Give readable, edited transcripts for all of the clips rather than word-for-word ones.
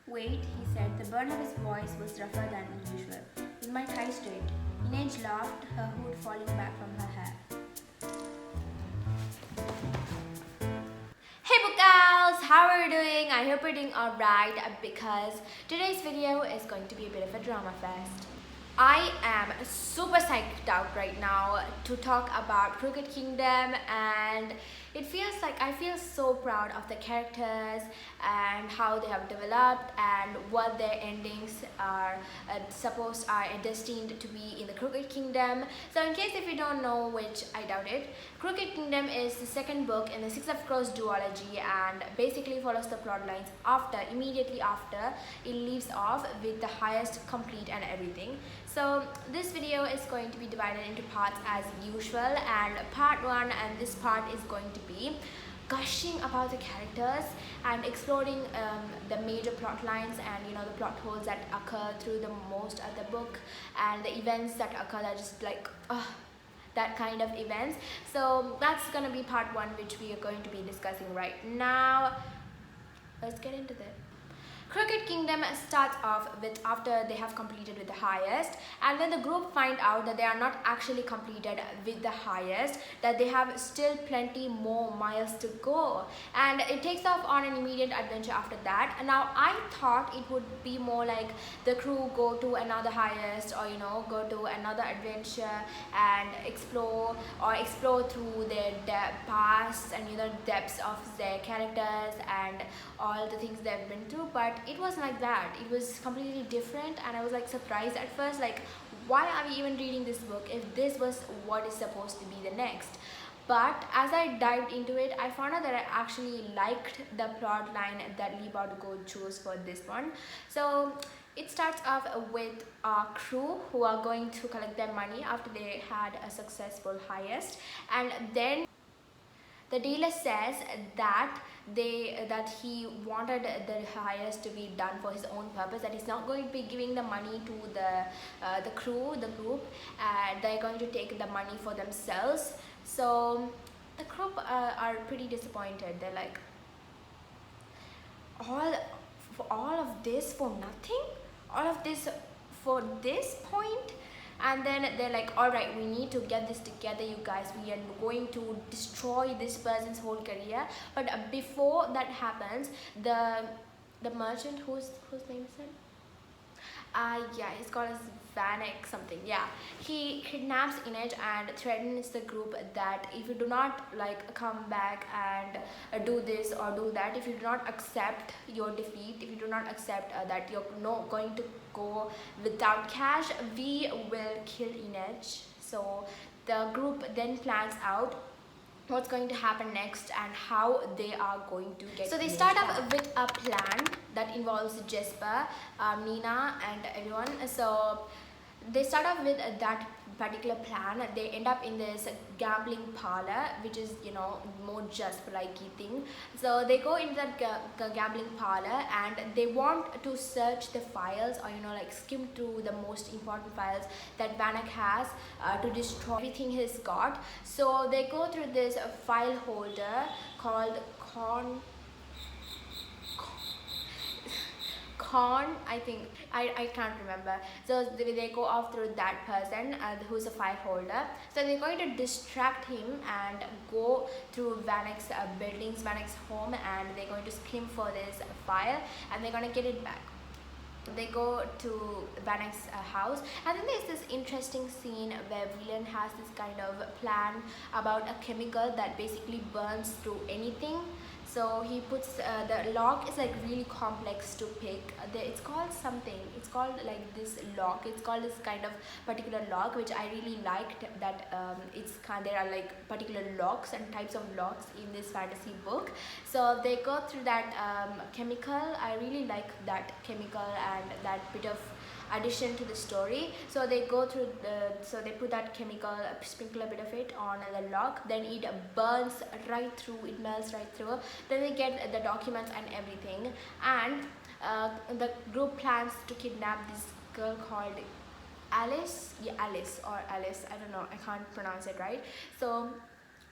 Wait, he said. The burn of his voice was rougher than usual. Is my tie straight? Inej laughed, her hood falling back from her hair. Hey book gals, how are you doing? I hope you're doing alright because today's video is going to be a bit of a drama fest. I am super psyched out right now to talk about Crooked Kingdom, and it feels like I feel so proud of the characters and how they have developed and what their endings are destined to be in the Crooked Kingdom. So in case if you don't know, which I doubt it, Crooked Kingdom is the second book in the Six of Crows duology and basically follows the plot lines immediately after it leaves off with the highest complete and everything. So this video is going to be divided into parts as usual, and part 1 and this part is going to be gushing about the characters and exploring the major plot lines and the plot holes that occur through the most of the book and the events that occur that just like that kind of events. So that's gonna be part 1, which we are going to be discussing right now. Let's get into that. Crooked Kingdom starts off with after they have completed with the highest, and then the group find out that they are not actually completed with the highest, that they have still plenty more miles to go, and it takes off on an immediate adventure after that. And now I thought it would be more like the crew go to another highest, or go to another adventure and explore through their past and depths of their characters and all the things they've been through, but it wasn't like that. It was completely different, and I was like surprised at first, like, why are we even reading this book if this was what is supposed to be the next? But as I dived into it, I found out that I actually liked the plot line that Lee Bardugo chose for this one. So it starts off with a crew who are going to collect their money after they had a successful highest, and then the dealer says that he wanted the highest to be done for his own purpose, that he's not going to be giving the money to the group. They're going to take the money for themselves. So the group are pretty disappointed. They're like, all of this for nothing? All of this for this point? And then they're like, all right, we need to get this together, you guys. We are going to destroy this person's whole career. But before that happens, the merchant, whose name is it? Yeah, he's called as Van Eck something. Yeah, he kidnaps Inej and threatens the group that if you do not come back and do this or do that, if you do not accept your defeat, if you do not accept that you're not going to go without cash, we will kill Inej. So the group then plans out what's going to happen next and how they are going to get. So they start off with a plan that involves Jesper, Nina and everyone. So they start off with that particular plan. They end up in this gambling parlor, which is more Jasper-like thing. So they go into that gambling parlor and they want to search the files, or skim through the most important files that Van Eck has to destroy everything he's got. So they go through this file holder called I think I can't remember. So they go off through that person who's a file holder. So they're going to distract him and go through Van Eck's buildings, Van Eck's home, and they're going to skim for this file and they're going to get it back. They go to Van Eck's house, and then there's this interesting scene where Wylan has this kind of plan about a chemical that basically burns through anything. So he puts the lock is really complex to pick. It's called something. It's called this lock. It's called this kind of particular lock, which I really liked. That there are particular locks and types of locks in this fantasy book. So they go through that chemical. I really like that chemical and that bit of addition to the story. So they go through so they put that chemical, sprinkle a bit of it on the lock, then it burns right through, it melts right through. Then they get the documents and everything, and the group plans to kidnap this girl called Alys, I don't know, I can't pronounce it right. So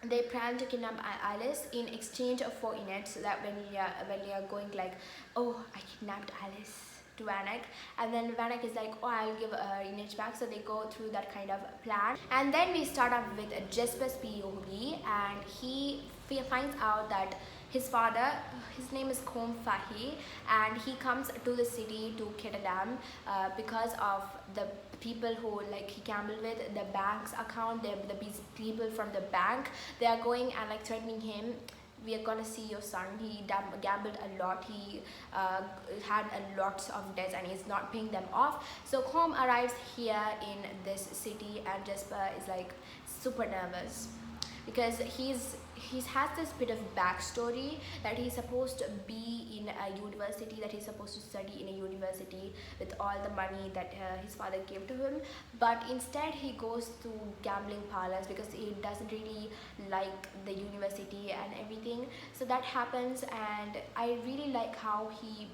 they plan to kidnap Alys in exchange for Inej, so that when they are going like, oh, I kidnapped Alys to Van Eck, and then Van Eck is like, oh, I'll give Inej back, so they go through that kind of plan. And then we start off with Jesper's POV, and he finds out that his father, his name is Kaz Brekker, and he comes to the city to Ketterdam because of the people who like he gambled with, the bank's account, the people from the bank. They are going and like threatening him. We are gonna see your son. He gambled a lot. He had a lots of debts and he's not paying them off. So Kaz arrives here in this city, and Jesper is like super nervous because he has this bit of backstory that he's supposed to be in a university, that he's supposed to study in a university with all the money that his father gave to him, but instead he goes to gambling parlors because he doesn't really like the university and everything. So that happens, and I really like how he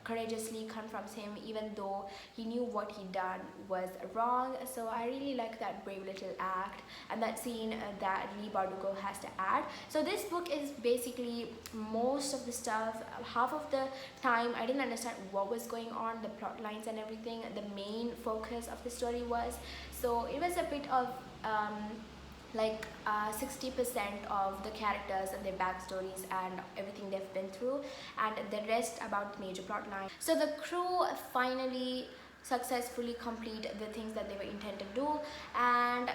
courageously confronts him even though he knew what he done was wrong. So I really like that brave little act and that scene that Lee Bardugo has to add. So this book is basically most of the stuff. Half of the time I didn't understand what was going on, the plot lines and everything, the main focus of the story was. So it was a bit of 60% of the characters and their backstories and everything they've been through, and the rest about major plot lines. So the crew finally successfully complete the things that they were intended to do, and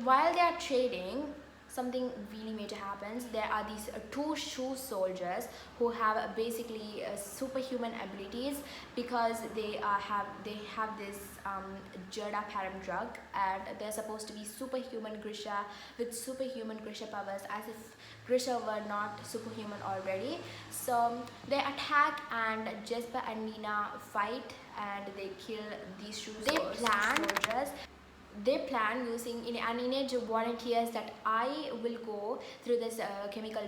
while they are trading, something really major happens. There are these two shoe soldiers who have basically superhuman abilities because they have this Jada param drug, and they're supposed to be superhuman Grisha with superhuman Grisha powers, as if Grisha were not superhuman already. So they attack, and Jesper and Nina fight, and they kill these shoe soldiers. They plan using, and Inej volunteers that I will go through this chemical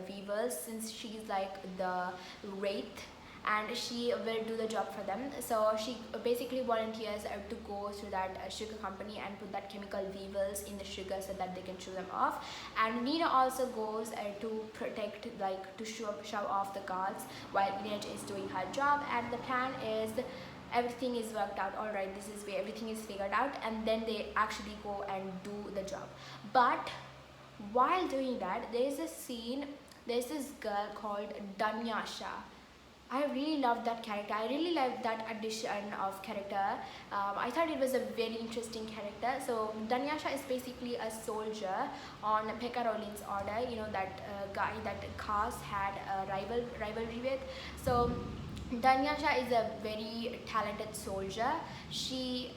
weavers, since she's like the wraith and she will do the job for them. So she basically volunteers to go through that sugar company and put that chemical weevils in the sugar so that they can chew them off. And Nina also goes to protect, like to shove off the guards while Inej is doing her job. And the plan is, everything is worked out, all right, this is where everything is figured out, and then they actually go and do the job. But while doing that, there's this girl called Dhanyasha. I really loved that character. I really loved that addition of character. I thought it was a very interesting character. So Dhanyasha is basically a soldier on Pekka Rollins' order, you know, that guy that Kaz had a rivalry with. So Dhanyasha is a very talented soldier. She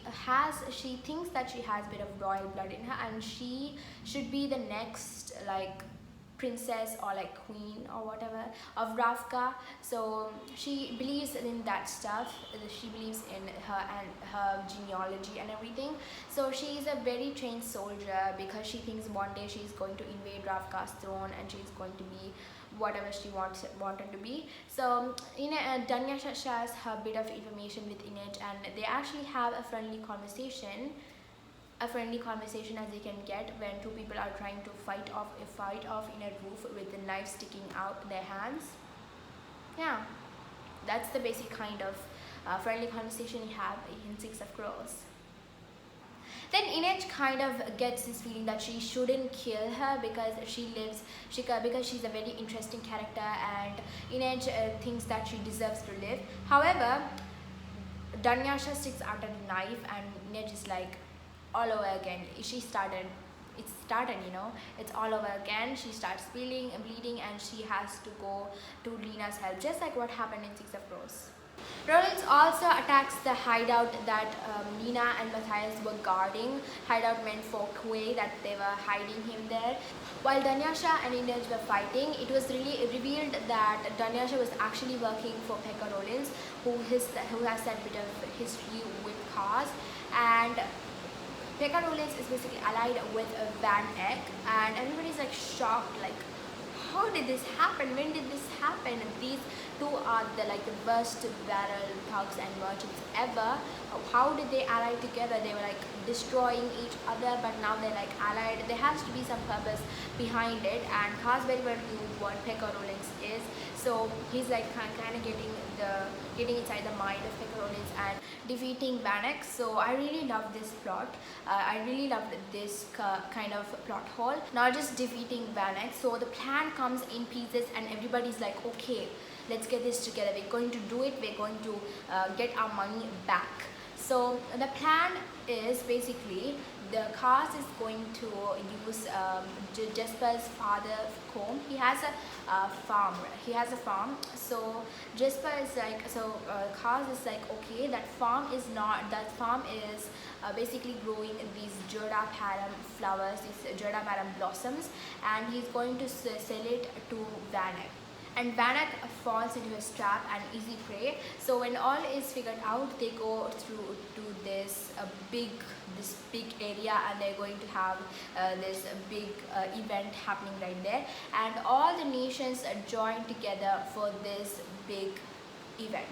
thinks that she has a bit of royal blood in her, and she should be the next like princess or like queen or whatever of Ravka. So she believes in that stuff. She believes in her and her genealogy and everything. So she is a very trained soldier because she thinks one day she's going to invade Ravka's throne and she's going to be whatever she wanted to be. So Dhanyasha shares her bit of information with Inej, and they actually have a friendly conversation as you can get when two people are trying to fight off in a roof with the knife sticking out their hands. Yeah, that's the basic kind of friendly conversation you have in Six of Crows. Then Inej kind of gets this feeling that she shouldn't kill her because because she's a very interesting character, and Inej thinks that she deserves to live. However, Dhanyasha sticks out a knife, and Inej is like, all over again. It's all over again. She starts bleeding, and she has to go to Lena's help, just like what happened in Six of Crows. Rollins also attacks the hideout that Lena and Matthias were guarding. Hideout meant for Kuei, that they were hiding him there. While Dhanyasha and Inej were fighting, it was really revealed that Dhanyasha was actually working for Pekka Rollins, who has that bit of history with Kaz, and Pekka Rollins is basically allied with Van Eck, and everybody's like shocked, like how did this happen? When did this happen? These two are the worst barrel thugs and merchants ever. How did they ally together? They were like destroying each other, but now they're like allied. There has to be some purpose behind it, and Kaz very well knew what Pekka Rollins is, so he's like kind of getting inside the mind of Pekka Rollins and defeating Van Eck. So I really love this plot. I really loved this kind of plot hole, not just defeating Van Eck. So the plan comes in pieces and everybody's like, okay, let's get this together, we're going to do it, we're going to get our money back. So the plan is basically the Kaz is going to use Jesper's father's home. He has a farm. So Jesper is like, Kaz is like, okay, that farm is basically growing these Joda Param flowers, these Joda Param blossoms, and he's going to sell it to Van Eck. And Van Eck falls into his trap and easy prey. So when all is figured out, they go through to this big area, and they're going to have this big event happening right there, and all the nations join together for this big event.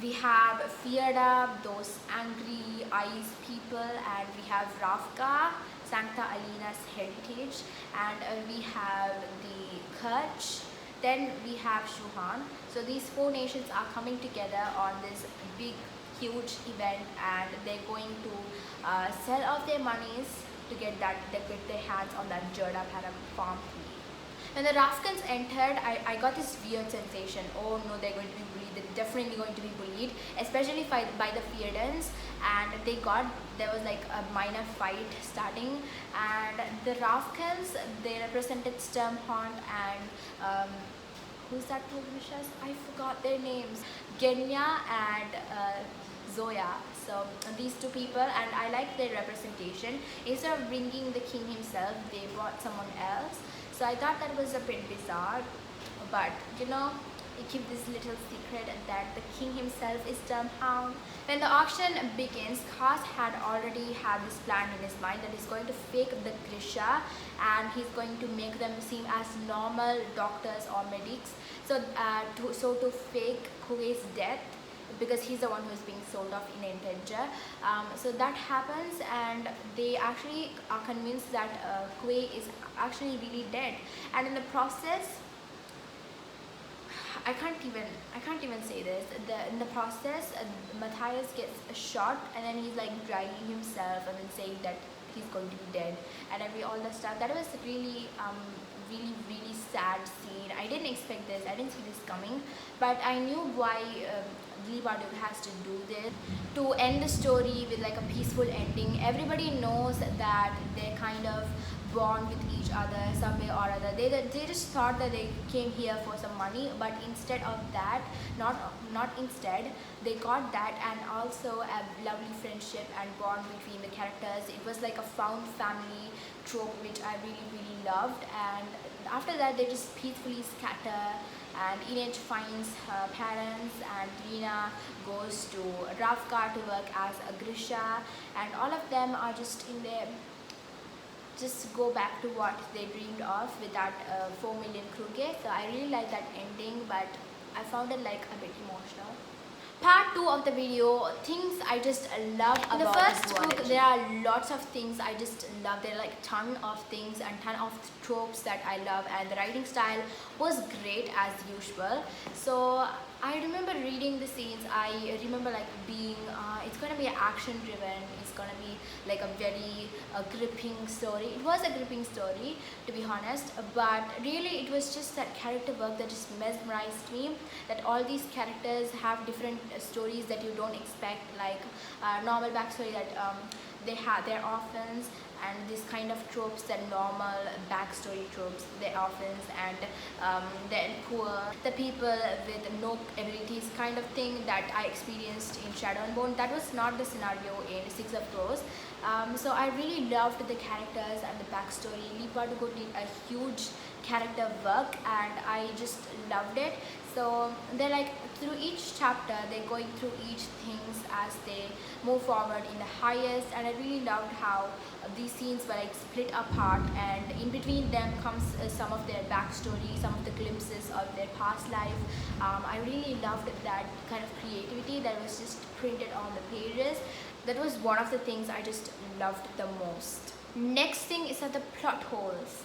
We have feared up those angry ice people, and we have Ravka, Sancta Alina's heritage, and we have the Kutch. Then we have Sturmhond. So these four nations are coming together on this big, huge event, and they're going to sell off their monies to get their hands on that Joda Param farm. When the Rafkans entered, I got this weird sensation. Oh no, they're going to be bullied. They're definitely going to be bullied, especially by the Feardans. And there was like a minor fight starting. And the Rafkans, they represented Sturmhond and who's that Dhanyasha? I forgot their names. Genya and Zoya. So these two people, and I like their representation. Instead of bringing the king himself, they brought someone else. So I thought that was a bit bizarre, but you know, you keep this little secret that the king himself is Sturmhond. When the auction begins, Kaz had already had this plan in his mind that he's going to fake the Grisha, and he's going to make them seem as normal doctors or medics. So to fake Kuei's death, because he's the one who's being sold off in Integer. So that happens, and they actually are convinced that Kuei is actually really dead, and in the process, I can't even say this. In the process, Matthias gets shot, and then he's like dragging himself and then saying that he's going to be dead, and all that stuff. That was really really sad scene. I didn't expect this. I didn't see this coming, but I knew why Libardo has to do this, to end the story with like a peaceful ending. Everybody knows that they're kind of bond with each other some way or other. They just thought that they came here for some money, but instead of that, not instead, they got that, and also a lovely friendship and bond between the characters. It was like a found family trope, which I really loved. And after that, they just peacefully scatter, and Inej finds her parents, and Lina goes to Ravka to work as a Grisha, and all of them are just in there, just go back to what they dreamed of with that 4 million kruge. So I really like that ending, but I found it like a bit emotional. Part 2 of the video, things I just love about the first book. There are lots of things I just love. There are like ton of things and ton of tropes that I love, and the writing style was great as usual. So I remember reading the scenes. I remember like being it's gonna be action driven, it's gonna be like a very gripping story. It was a gripping story, to be honest, but really it was just that character work that just mesmerized me, that all these characters have different stories that you don't expect, like normal backstory that they have their orphans, and this kind of tropes, that normal backstory tropes, the orphans and the poor, the people with no abilities kind of thing that I experienced in Shadow and Bone. That was not the scenario in Six of Crows. So I really loved the characters and the backstory. Lee Bardugo did a huge character work, and I just loved it. So they're like, through each chapter they're going through each things as they move forward in the highest, and I really loved how these scenes were like split apart, and in between them comes some of their backstory, some of the glimpses of their past life. I really loved that kind of creativity that was just printed on the pages. That was one of the things I just loved the most. Next thing is that the plot holes.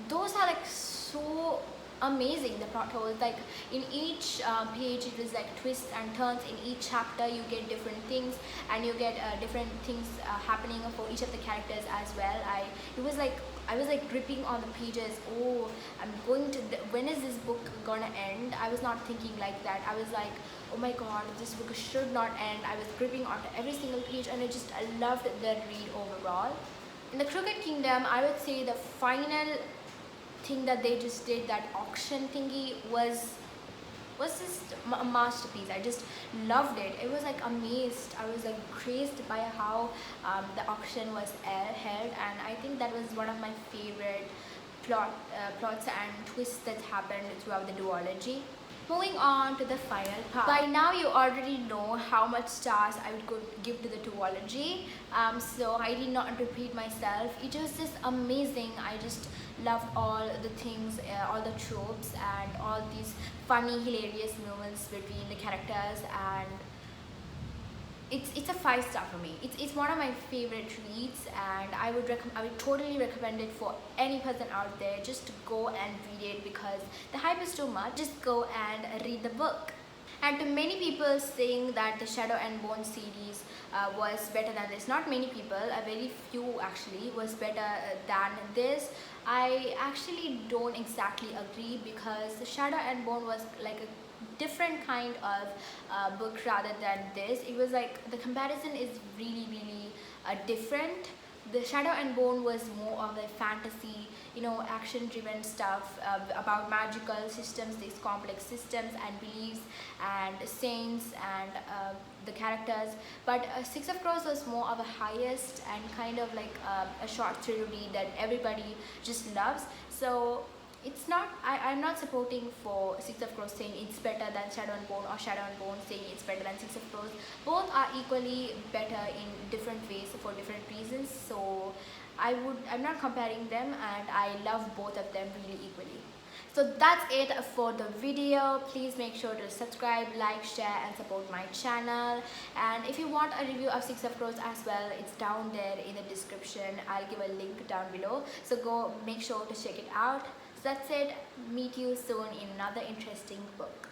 Those are like so amazing, the plot holes. Like in each page it was like twists and turns. In each chapter you get different things, and you get different things happening for each of the characters as well. I was like gripping on the pages. Oh, I'm going to when is this book gonna end? I was not thinking like that. I was like, oh my god, this book should not end. I was gripping onto every single page, and I loved the read overall. In the Crooked Kingdom, I would say the final thing that they just did, that auction thingy, was just a masterpiece. I just loved it. It was like amazed. I was like crazed by how the auction was held, and I think that was one of my favorite plots and twists that happened throughout the duology. Moving on to the final part. By now you already know how much stars I would give to the duology, so I did not repeat myself. It was just amazing. I just loved all the things, all the tropes, and all these funny, hilarious moments between the characters, and it's a 5-star for me. It's one of my favorite reads, and I would totally recommend it for any person out there. Just to go and read it, because the hype is too much. Just go and read the book. And to many people saying that the Shadow and Bone series was better than this, not many people, a very few actually, was better than this. I actually don't exactly agree, because the Shadow and Bone was like a different kind of book rather than this. It was like, the comparison is really different. The Shadow and Bone was more of a fantasy, action driven stuff about magical systems, these complex systems and beliefs and saints and the characters. But Six of Crows was more of a highest and kind of like a short thrill read that everybody just loves. So it's not, I'm not supporting for Six of Crows saying it's better than Shadow and Bone, or Shadow and Bone saying it's better than Six of Crows. Both are equally better in different ways for different reasons. So I'm not comparing them, and I love both of them really equally. So that's it for the video. Please make sure to subscribe, like, share and support my channel. And if you want a review of Six of Crows as well, it's down there in the description. I'll give a link down below, so go make sure to check it out. So that's it. Meet you soon in another interesting book.